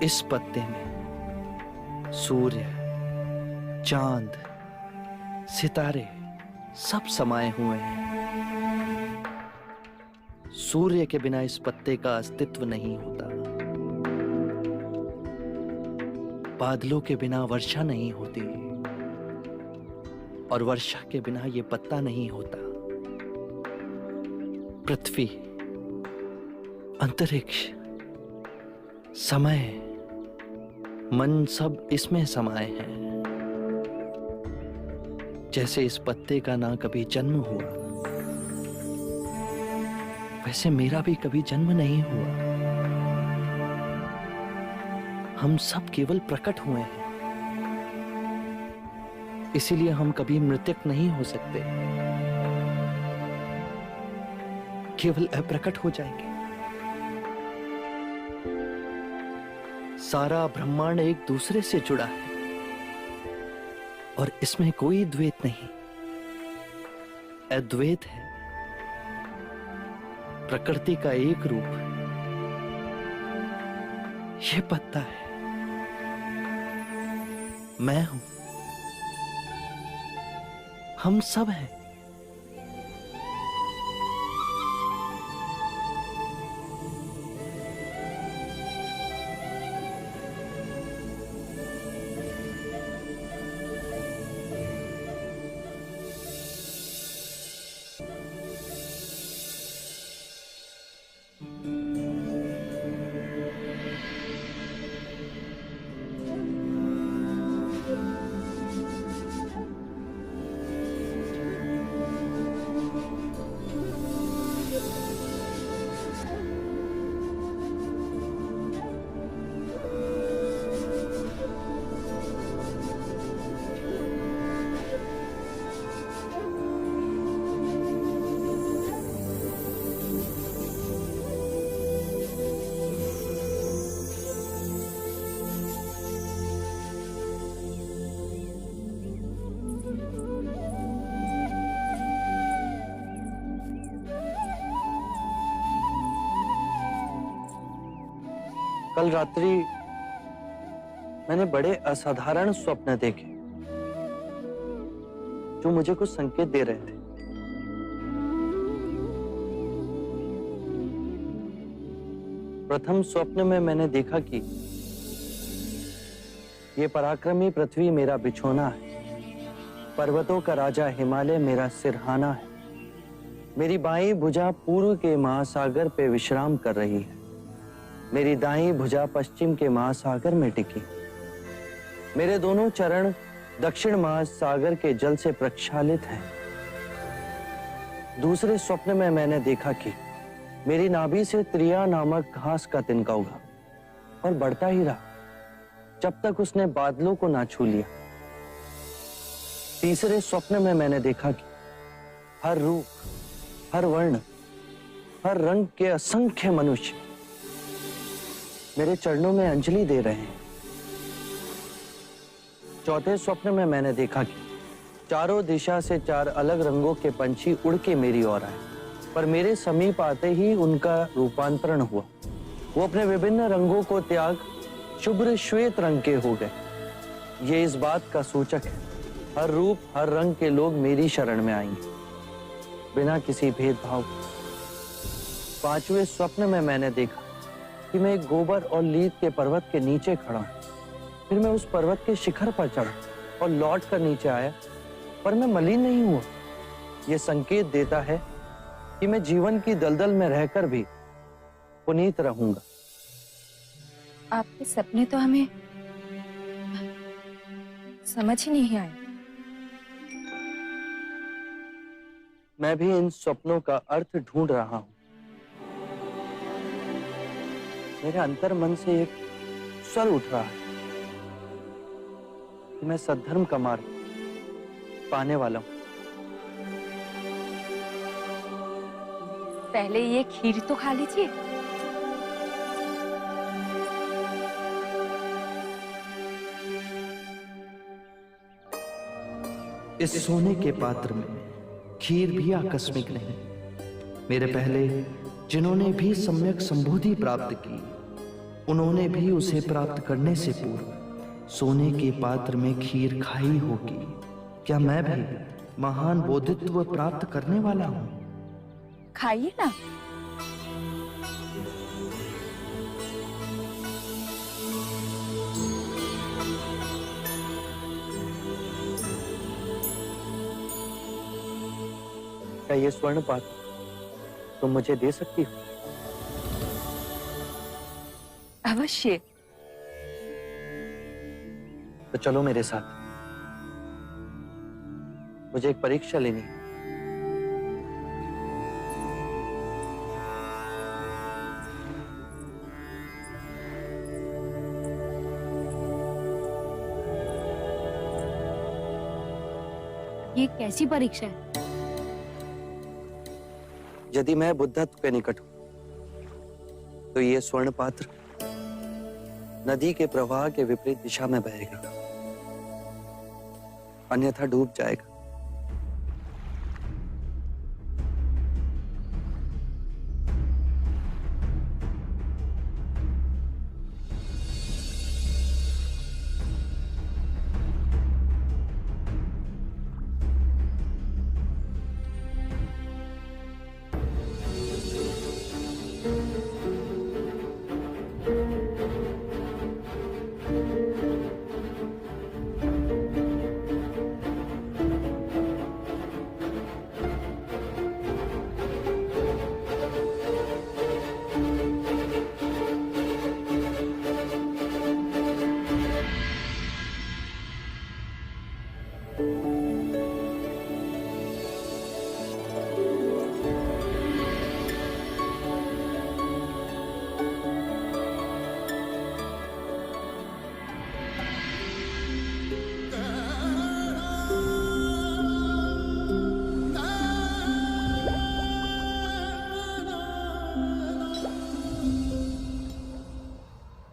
इस पत्ते में सूर्य, चांद, सितारे सब समाये हुए हैं। सूर्य के बिना इस पत्ते का अस्तित्व नहीं होता। बादलों के बिना वर्षा नहीं होती और वर्षा के बिना ये पत्ता नहीं होता। पृथ्वी, अंतरिक्ष, समय, मन सब इसमें समाये हैं। जैसे इस पत्ते का ना कभी जन्म हुआ, वैसे मेरा भी कभी जन्म नहीं हुआ। हम सब केवल प्रकट हुए हैं, इसीलिए हम कभी मृतक नहीं हो सकते, केवल अप्रकट हो जाएंगे। सारा ब्रह्मांड एक दूसरे से जुड़ा है और इसमें कोई द्वैत नहीं, अद्वैत है। प्रकृति का एक रूप ये पत्ता है, मैं हूं, हम सब हैं। कल रात्रि मैंने बड़े असाधारण स्वप्न देखे जो मुझे कुछ संकेत दे रहे थे। प्रथम स्वप्न में मैंने देखा कि ये पराक्रमी पृथ्वी मेरा बिछोना है, पर्वतों का राजा हिमालय मेरा सिरहाना है, मेरी बाईं भुजा पूर्व के महासागर पे विश्राम कर रही है, मेरी दाईं भुजा पश्चिम के महासागर में टिकी, मेरे दोनों चरण दक्षिण महासागर के जल से प्रक्षालित हैं। दूसरे स्वप्न में मैंने देखा कि मेरी नाभि से त्रिया नामक घास का तिनका उगा और बढ़ता ही रहा जब तक उसने बादलों को ना छू लिया। तीसरे स्वप्न में मैंने देखा कि हर रूप, हर वर्ण, हर रंग के असंख्य मनुष्य मेरे चरणों में अंजलि दे रहे हैं। चौथे स्वप्न में मैंने देखा कि चारों दिशा से चार अलग रंगों के पंछी उड़ के मेरी ओर आए, पर मेरे समीप आते ही उनका रूपांतरण हुआ। वो अपने विभिन्न रंगों को त्याग शुभ्र श्वेत रंग के हो गए। ये इस बात का सूचक है, हर रूप, हर रंग के लोग मेरी शरण में आएंगे बिना किसी भेदभाव। पांचवें स्वप्न में मैंने देखा कि मैं एक गोबर और लीद के पर्वत के नीचे खड़ा हूं। फिर मैं उस पर्वत के शिखर पर चढ़ा और लौट कर नीचे आया, पर मैं मलिन नहीं हुआ। यह संकेत देता है कि मैं जीवन की दलदल में रहकर भी पुनीत रहूंगा। आपके सपने तो हमें समझ ही नहीं आए। मैं भी इन सपनों का अर्थ ढूंढ रहा हूं। मेरे अंतर मन से एक स्वर उठ रहा है कि मैं सद्धर्म का मार्ग पाने वाला हूं। पहले ये खीर तो खा लीजिए। इस सोने के पात्र में खीर भी आकस्मिक नहीं। मेरे पहले जिन्होंने भी सम्यक संबोधि प्राप्त की, उन्होंने भी उसे प्राप्त करने से पूर्व सोने के पात्र में खीर खाई होगी। क्या मैं भी महान बोधित्व प्राप्त करने वाला हूं? खाइए ना। क्या ये स्वर्ण पात्र तुम मुझे दे सकती हो? अवश्य। तो चलो मेरे साथ, मुझे एक परीक्षा लेनी है। ये कैसी परीक्षा है? यदि मैं बुद्धत्व के निकट हूं तो ये स्वर्ण पात्र नदी के प्रवाह के विपरीत दिशा में बहेगा, अन्यथा डूब जाएगा।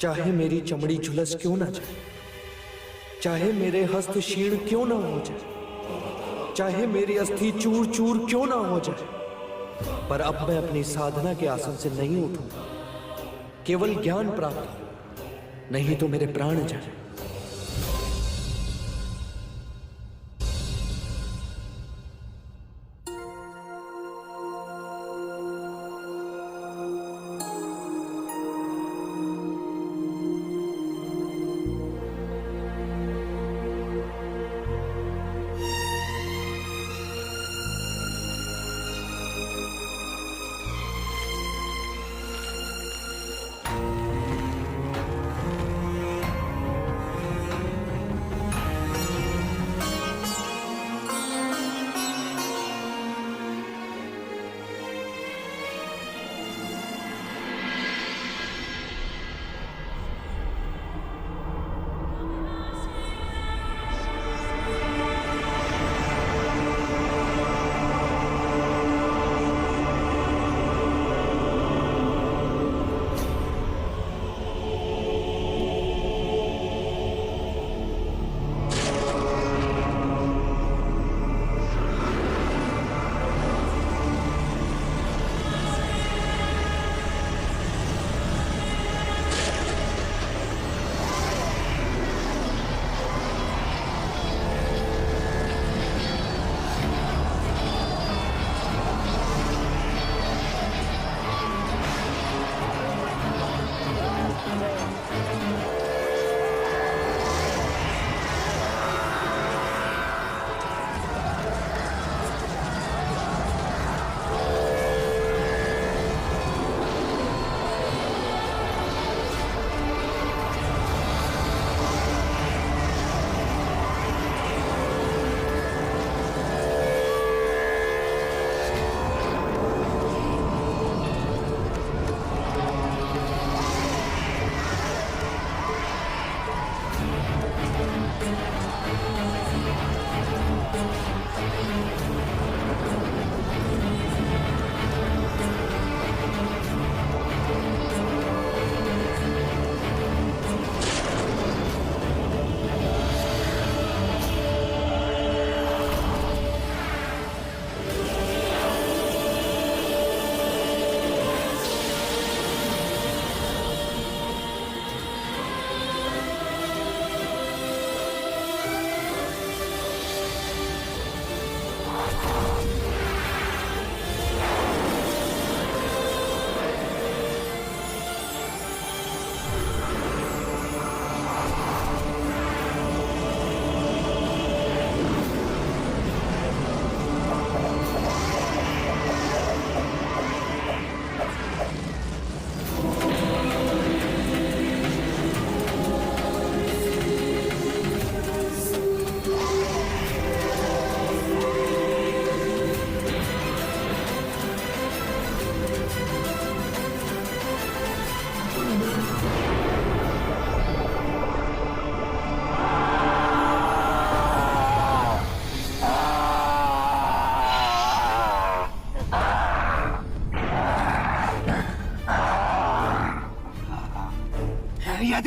चाहे मेरी चमड़ी झुलस क्यों ना जाए, चाहे मेरे हस्त क्षीण क्यों ना हो जाए, चाहे मेरी अस्थि चूर चूर क्यों ना हो जाए, पर अब मैं अपनी साधना के आसन से नहीं उठूंगा। केवल ज्ञान प्राप्त हो, नहीं तो मेरे प्राण जाए।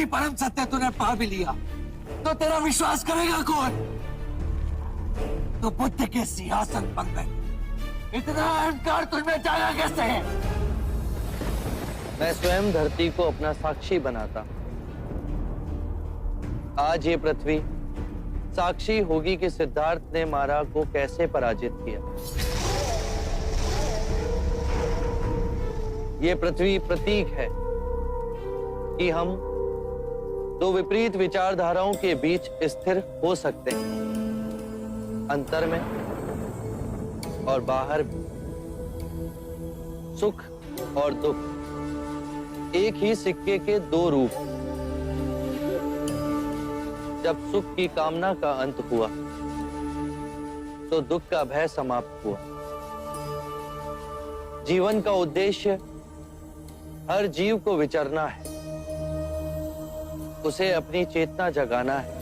यदि परम सत्य तूने पा भी लिया तो तेरा विश्वास करेगा कौन? तो बुद्ध के सिंहासन पर गए, इतना अहंकार तुझमें जागा कैसे है? मैं स्वयं धरती को अपना साक्षी बनाता। आज ये पृथ्वी साक्षी होगी कि सिद्धार्थ ने मारा को कैसे पराजित किया। ये पृथ्वी प्रतीक है कि हम दो विपरीत विचारधाराओं के बीच स्थिर हो सकते हैं, अंतर में और बाहर भी। सुख और दुख एक ही सिक्के के दो रूप। जब सुख की कामना का अंत हुआ तो दुख का भय समाप्त हुआ। जीवन का उद्देश्य हर जीव को विचरना है, उसे अपनी चेतना जगाना है।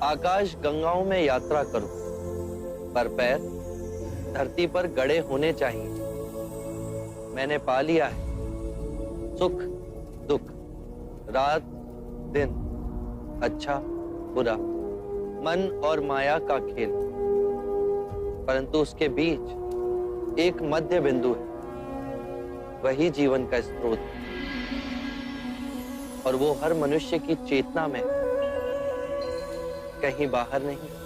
आकाश गंगाओं में यात्रा करो, पर पैर धरती पर गड़े होने चाहिए। मैंने पा लिया है सुख दुख, रात दिन, अच्छा बुरा, मन और माया का खेल। परंतु उसके बीच एक मध्य बिंदु है, वही जीवन का स्रोत है। और वो हर मनुष्य की चेतना में, कहीं बाहर नहीं।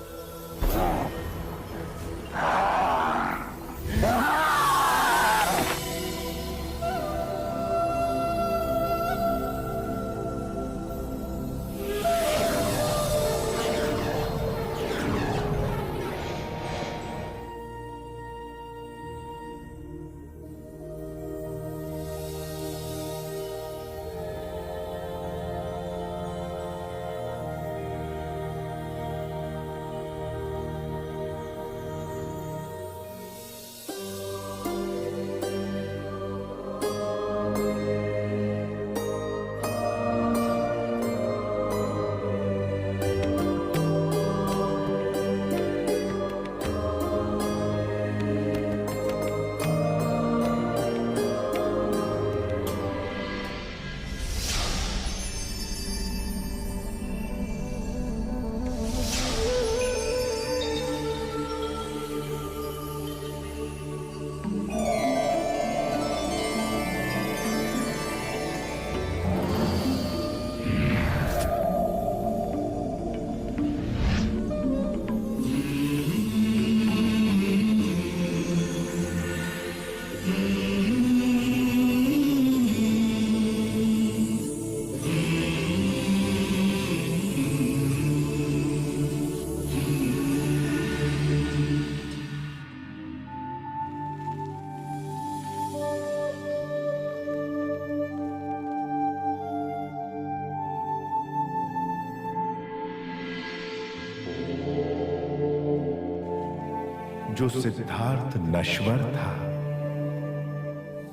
जो सिद्धार्थ नश्वर था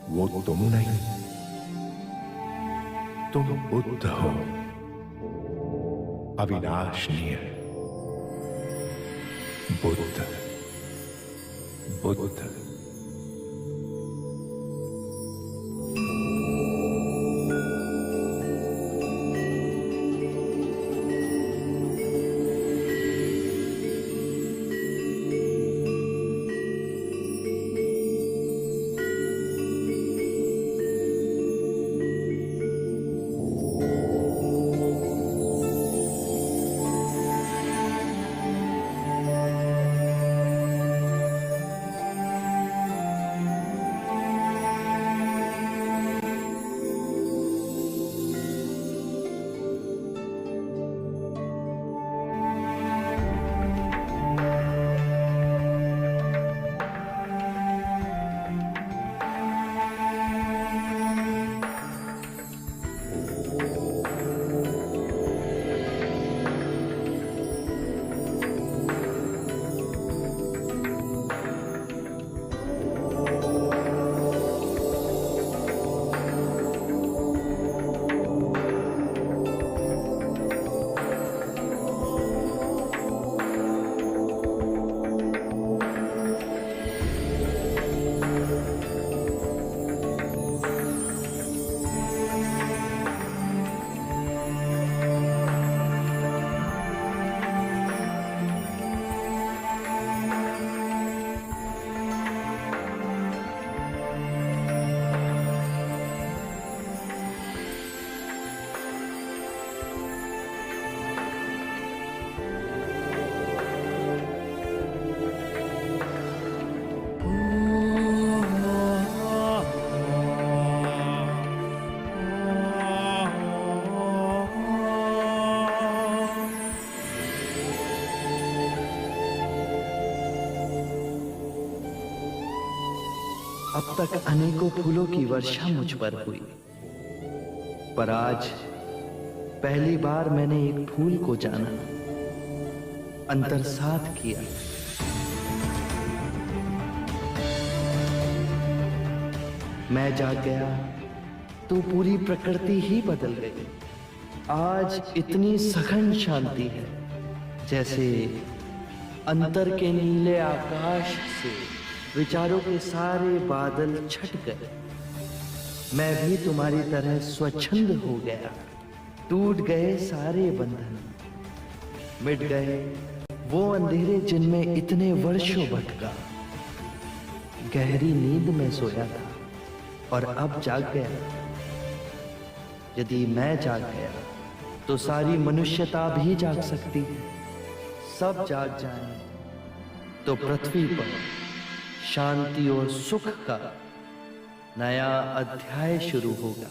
वो तुम नहीं, तुम बुद्ध हो, अविनाशनीय बुद्ध। बुद्ध अब तक अनेकों फूलों की वर्षा मुझ पर हुई, पर आज पहली बार मैंने एक फूल को जाना, अंतरसात किया। मैं जाग गया तो पूरी प्रकृति ही बदल गई। आज इतनी सघन शांति है जैसे अंतर के नीले आकाश से विचारों के सारे बादल छट गए। मैं भी तुम्हारी तरह स्वच्छंद हो गया। टूट गए सारे बंधन, मिट गए वो अंधेरे जिनमें इतने वर्षों भटका। गहरी नींद में सोया था और अब जाग गया। यदि मैं जाग गया तो सारी मनुष्यता भी जाग सकती है। सब जाग जाएं तो पृथ्वी पर शांति और सुख का नया अध्याय शुरू होगा।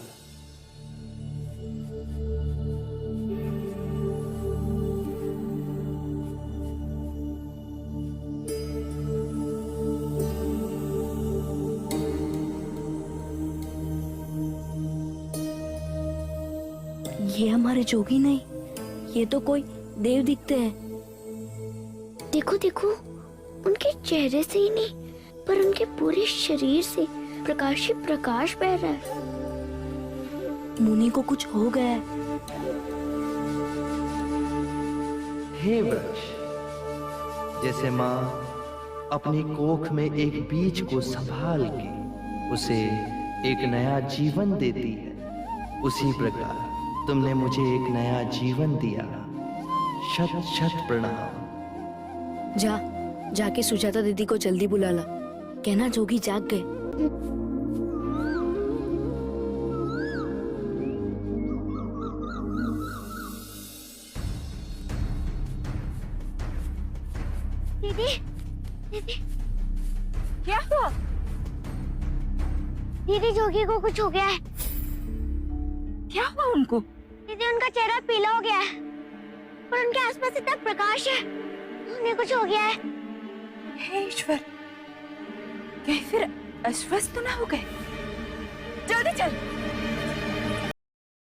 ये हमारे जोगी नहीं, ये तो कोई देव दिखते हैं। देखो देखो, उनके चेहरे से ही नहीं पर उनके पूरे शरीर से प्रकाश ही प्रकाश बह रहा है। मुनि को कुछ हो गया है। हे वृक्ष, जैसे माँ अपनी कोख में एक बीज को संभाल के उसे एक नया जीवन देती है, उसी प्रकार तुमने मुझे एक नया जीवन दिया। शत शत प्रणाम। जाके सुजाता दीदी को जल्दी बुला ला, कहना जोगी जाग गए। दीदी, दीदी, क्या हुआ? दीदी जोगी को कुछ हो गया है। क्या हुआ उनको? दीदी उनका चेहरा पीला हो गया है और उनके आसपास इतना प्रकाश है, उन्हें कुछ हो गया है। हे ईश्वर, कहीं फिर अस्वस्थ तो ना हो गए? जल्दी चल।